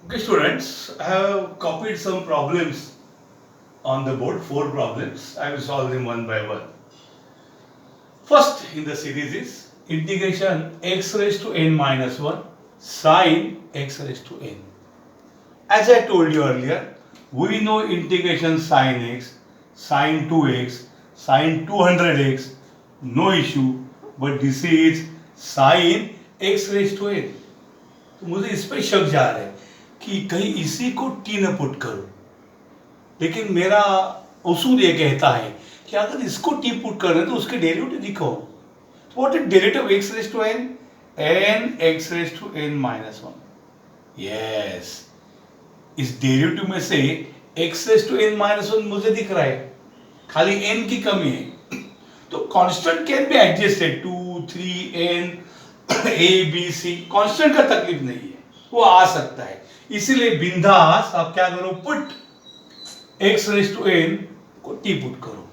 Okay, students, I have copied some problems on the board, four problems. I will solve them one by one. First in the series is integration x raised to n minus 1 sine x raised to n. As I told you earlier, we know integration sine x, sine 2x, sine 200x, no issue, but this is sine x raised to n. तो मुझे इस पे शक जा रहा है कि कहीं इसी को टी न पुट करो, लेकिन मेरा उसूल ये कहता है कि अगर इसको टी पुट कर रहे तो उसके डेरिवेटिव लिखो. तो what is derivative x raise to n? N x raise to n minus 1. Yes, इस डेरिवेटिव में से x raise to n minus 1 मुझे दिख रहा है, खाली एन की कमी है. तो constant can be adjusted 2 3 n a b c. Constant का तकलीफ नहीं है, वो आ सकता है. इसीलिए बिंदास आप क्या करो, put x raise to n को टी पुट करो.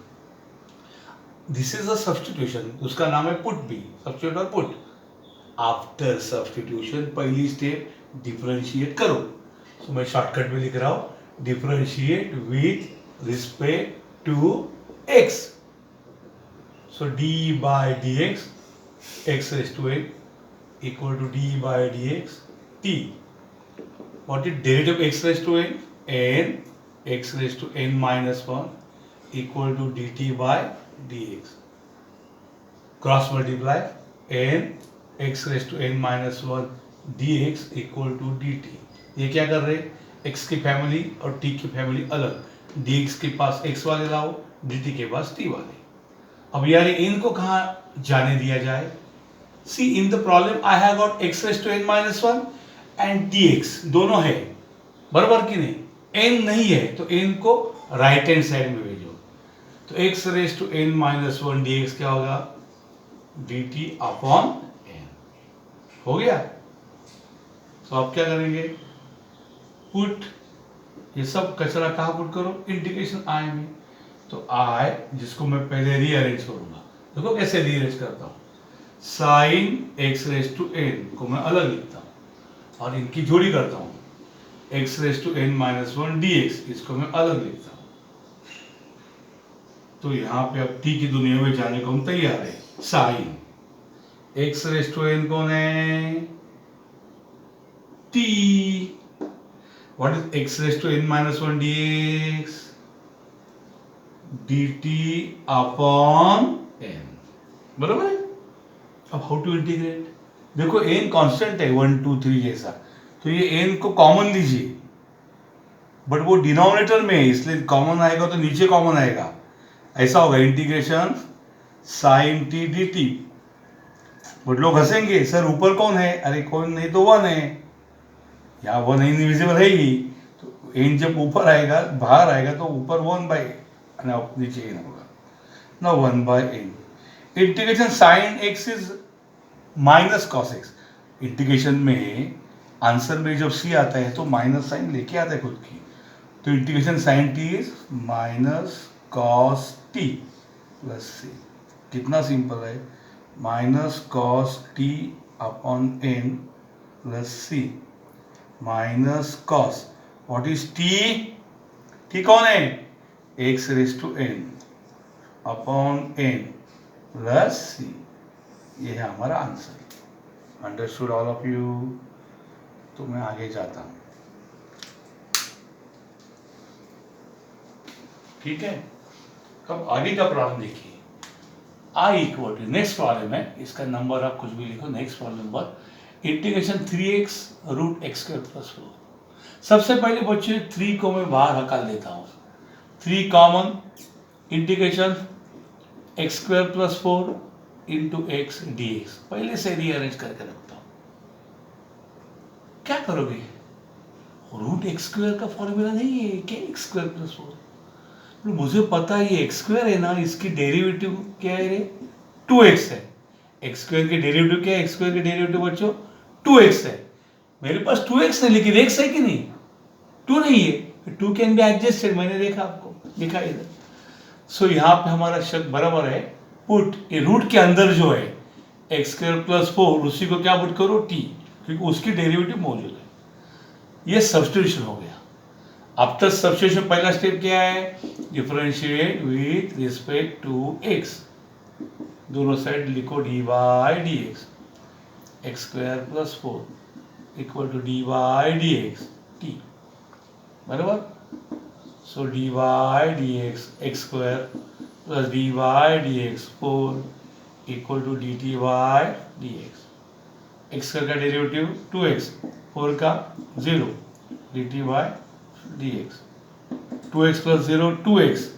दिस इज अ सब्स्टिट्यूशन, उसका नाम है पुट बी, सब्स्टिट्यूट और पुट. आफ्टर सब्स्टिट्यूशन पहली स्टेप डिफरेंशिएट करो. तो मैं शॉर्टकट में लिख रहा हूं, differentiate with respect to x. So d by d x raise to n equal to d by dx t. What is derivative x raised to n? N x raised to n minus 1 equal to dt by dx. Cross multiply n x raised to n minus 1 dx equal to dt. ये क्या कर रहे हैं? x की family और t की family अलग. dx के पास x वाले लाओ, dt के पास t वाले. अब यार इनको कहाँ जाने दिया जाए? See, in the problem I have got x raised to n minus 1 and dx दोनों है, बराबर कि नहीं? n नहीं है तो n को राइट हैंड साइड में भेजो. तो x raised to n minus 1 dx क्या होगा? dt upon n. हो गया. तो आप क्या करेंगे? पुट ये सब कचरा कहाँ पुट करो? इंटीग्रेशन i में. तो i जिसको मैं पहले रीअरेंज करूंगा, देखो कैसे रीअरेंज करता हूं. Sine x raise to n को मैं अलग लिखता हूं और इनकी जोड़ी करता हूं. X raise to n minus 1 d x, इसको मैं अलग लिखता हूं. तो यहां पे अब टी की दुनिया में जाने को हम तैयार है. Sine x raise to n कौन है? T. What is x raise to n minus 1 d x? D t upon n. बराबर है. अब हाउ टू इंटीग्रेट? देखो n कांस्टेंट है 1 2 3 जैसा, तो ये n को कॉमन लीजिए, बट वो डिनोमिनेटर में है इसलिए कॉमन आएगा तो नीचे कॉमन आएगा. ऐसा होगा integration sine t d t. But लोग हंसेंगे, सर ऊपर कौन है? अरे कौन नहीं तो 1 है, यहाँ 1 इनविजिबल है ही. तो n जब ऊपर आएगा बाहर आएगा तो ऊपर 1 बाई नीचे n होगा ना 1 by n. Integration sine x is minus cos x. Integration में आंसर में जब सी आता है तो माइनस साइन लेके आता है खुद की. तो integration sine t is minus cos t plus C. कितना सिंपल है. Minus cos t upon n plus C minus cos. What is t? T कौन है? X raise to n upon n plus C. ये है हमारा answer. Understood all of you? तो मैं आगे जाता हूं. ठीक है. अब आगे का प्रॉब्लम देखिए. I equal to, next problem है, इसका नंबर आप कुछ भी लिखो. Next problem number integration 3x root x square plus 4. सबसे पहले बच्चे 3 को मैं बाहर हटा देता हूं. 3 common, integration x square plus 4 into x D x पहले से रीअरेंज करके रखता हूं. क्या करोगे? रूट एक्स स्क्वायर का फॉर्मूला नहीं है क्या? X square plus 4. मुझे पता है ये एक्स स्क्वायर है ना, इसकी डेरिवेटिव क्या है? 2x है. एक्स स्क्वायर के डेरिवेटिव क्या है? एक्स स्क्वायर के डेरिवेटिव बच्चों 2x है. मेरे पास 2x है लेकिन x है कि नहीं? 2 नहीं है. 2 कैन बी एडजस्टेड, मैंने देखा, आपको लिखा इधर. सो यहाँ पे हमारा शब्द बराबर है. पुट ये रूट के अंदर जो है एक्स स्क्वायर प्लस 4 उसी को क्या पुट करो? टी, क्योंकि उसकी डेरिवेटिव मौजूद है. ये सब्स्टिट्यूशन हो गया। अब तक सब्स्टिट्यूशन पहला स्टेप क्या है, differentiate with respect to x, दोनों साइड लिखो dy dx, x square plus 4 equal to dy dx t, बराबर। So dy dx x square plus dy dx 4 equal to dt by dx, x square का derivative 2x, 4 का 0, dt by dx, 2x प्लस 0 2x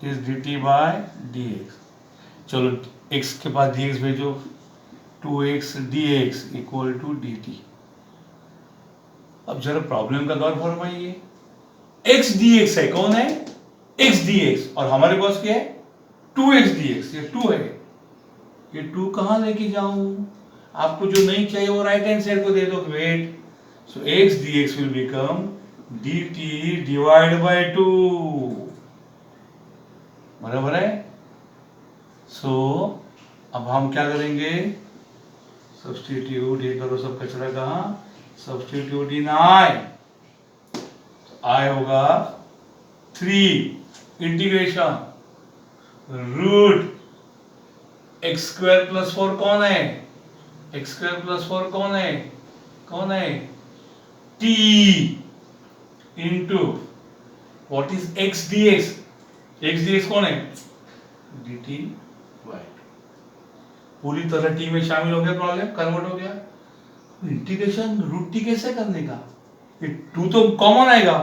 is dt by dx। चलो x के पास dx भेजो, 2x dx equal to dt। अब जरा problem का गौर फरमाइए, x dx है, कौन है, x dx, और हमारे पास क्या है 2x dx, ये 2 है, ये 2 कहां लेके जाऊं, आपको जो नहीं चाहिए वो राइट हैंड साइड को दे दो, wait. So x dx will become dt divide by 2, बराबर है। सो अब हम क्या करेंगे, सब्स्टिट्यूट, ये करो सब कचरा कहां, सब्स्टिट्यूट इन i, i होगा 3 integration root x square plus 4 कौन है, एक्स स्क्वायर प्लस 4 कौन है, कौन है, t into what is x dx, x dx कौन है, dt बाय 2, पूरी तरह t में शामिल हो गया, प्रॉब्लम कन्वर्ट हो गया। इंटीग्रेशन रूट t कैसे करने का, ये 2 तो कॉमन आएगा,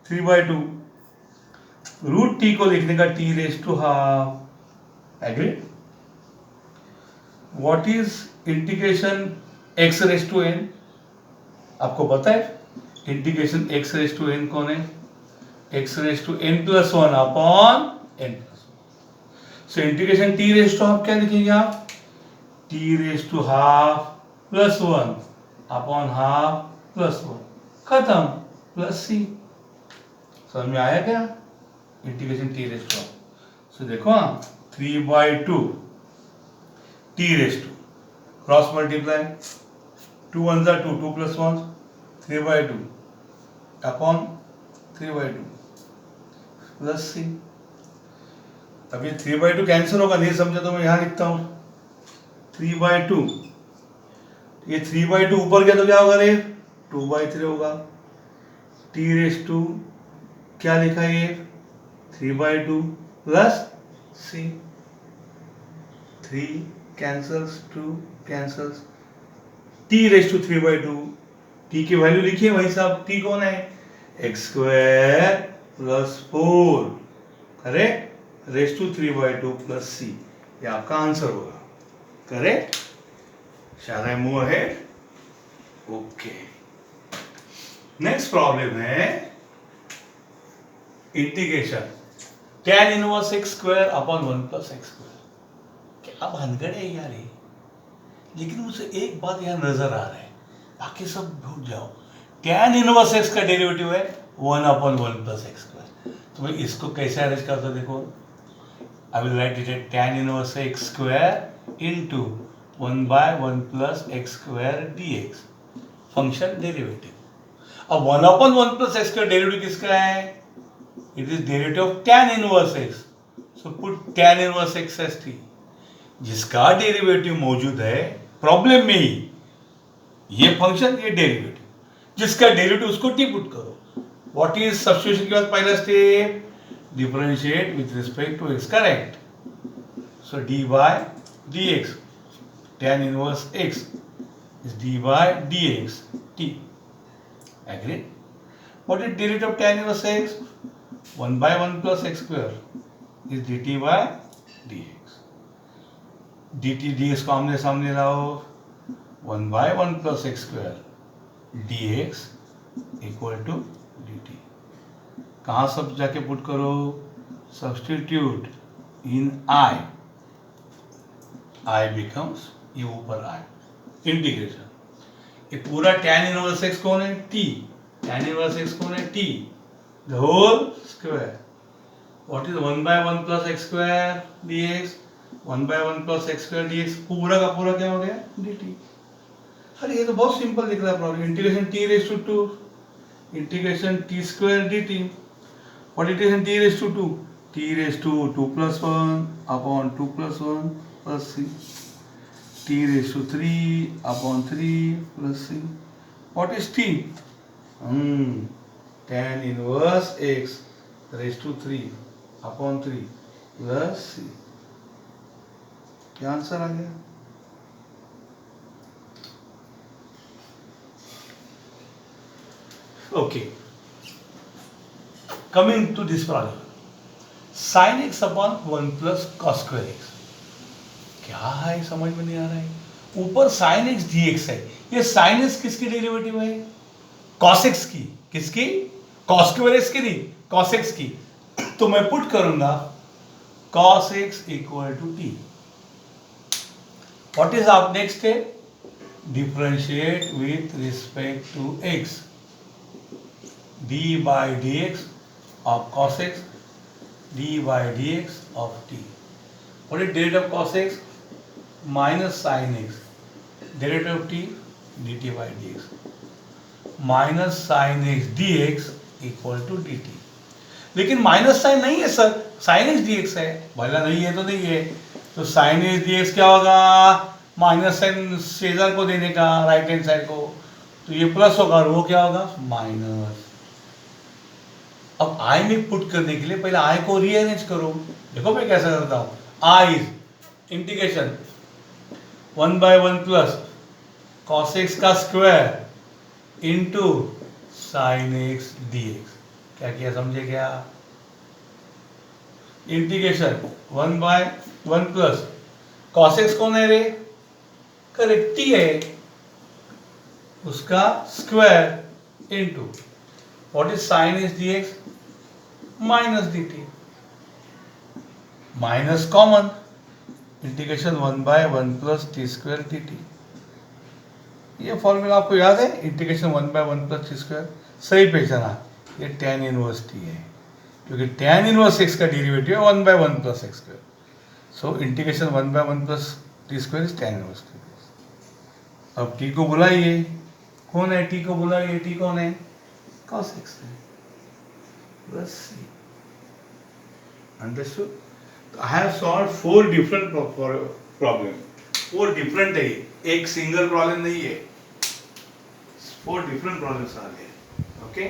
3/2, रूट t को लिखने का t raise to half, agree. What is integration x raise to n, आपको पता है integration x raise to n कौन है, x raise to n plus 1 upon n plus 1। So integration t raise to half क्या लिखेंगे आप, t raise to half plus 1 upon half plus 1, खत्म, plus c। समझ में आया क्या, integration t raise to half. So देखो 3/2 t raise to, cross multiply, 2 1 जा 2, 2 प्लस 1 3/2 अपॉन 3/2 प्लस c। अब ये 3/2 कैंसिल होगा, नहीं समझा तो मैं यहां लिखता हूं 3/2, ये 3/2 ऊपर गया तो क्या होगा रे, 2/3 होगा, t रेज टू क्या लिखा है ये 3/2 plus c, 3 cancels, 2 cancels, t raise to 3/2, t की वैल्यू लिखिए भाई साहब, t कौन है, x square plus 4, correct, raise to 3/2 plus c, ये आपका आंसर होगा, correct. Shall I move ahead, okay. Next problem है integration tan inverse x square upon 1 plus x square. क्या भानगड़ है यार ये, लेकिन मुझे एक बात यहाँ नजर आ रहा है, बाकी सब भूल जाओ। tan इनवर्स x का डेरिवेटिव है 1 अपॉन 1 प्लस एक्स स्क्वायर, तो भाई इसको कैसे अरेंज करते देखो, I will write it at tan inverse x square into 1/1 plus x square dx, function derivative. अब 1 upon 1 plus x square derivative किसका है, it is derivative of tan inverse x, so put tan inverse x as t, जिसका derivative मौजूद है problem में ही, ये function, ये derivative, जिसका डेरिवेटिव उसको t पुट करो। व्हाट इज सब्स्टिट्यूशन के बाद पहला step, differentiate with respect to x, correct. So dy dx tan inverse x is dy dx t, agree। what is derivative of tan inverse x, 1/1 plus x square is dt by dx, dt dx को आमने सामने लाओ, 1/1 plus x square dx equal to dt, कहाँ सब जाके put करो, substitute in i, i becomes, ये ऊपर i, इंटीग्रेशन, ये पूरा tan इनवर्स x कौन है, t, tan इनवर्स x कौन है, t, the whole square। what is 1/1 plus x square dx, 1/1 plus x square dx, पूरा का पूरा क्या हो गया dt। अरे ये तो बहुत सिंपल दिख रहा है problem, integration t raise to 2 integration t square d t. What it is in t raised to 2? T raised to 2 plus 1 upon 2 plus 1 plus c. T raised to 3 upon 3 plus c. What is t? Tan inverse x raised to 3 upon 3 plus c. क्या answer आ गया? Okay. Coming to this problem, sin x upon 1 plus cos square x. क्या है समझ में नहीं आ रहा है. ऊपर sin x dx है. ये sin x किसकी डेरिवेटिव है? cos x की. किसकी? cos square x की नहीं, cos x की. तो मैं पुट करूंगा cos x equal to t. What is our next step? Differentiate with respect to x. d by dx of cos x, d by dx of t. What is derivative of cos x? Minus sin x. Derivative of t, dt by dx. Minus sin x dx equal to dt. लेकिन minus sign नहीं है sir, sin x dx है. भला नहीं है तो नहीं है. तो sin x dx क्या होगा? माइनस साइन शेजर को देने का, राइट हैंड साइड को. तो ये प्लस होगा और वो क्या होगा? माइनस. अब आई में पुट करने के लिए पहले आई को रीअरेंज करो. देखो मैं कैसा करता हूं. I integration 1 by 1 plus cos x का square into sin x dx. क्या किया समझे क्या? इंटीग्रेशन 1 by 1 प्लस cos x कौन है रे? करेक्ट t है, उसका square into what is sin x dx minus dt. Minus common, integration 1 by 1 plus t square dt. ये फॉर्मूला आपको याद है? Integration 1 by 1 plus t square. सही पहचाना, ये tan इनवर्स t है, क्योंकि tan इनवर्स x का डेरिवेटिव है 1 by 1 plus x square. So integration 1 by 1 plus t square is tan inverse t. अब t को बुलाइए. कौन है t को बुलाइए? t कौन है? cos x है plus c. Understood? I have solved 4 different problem. 4 different है, एक सिंगल प्रॉब्लम नहीं है. 4 different problems are there. Okay?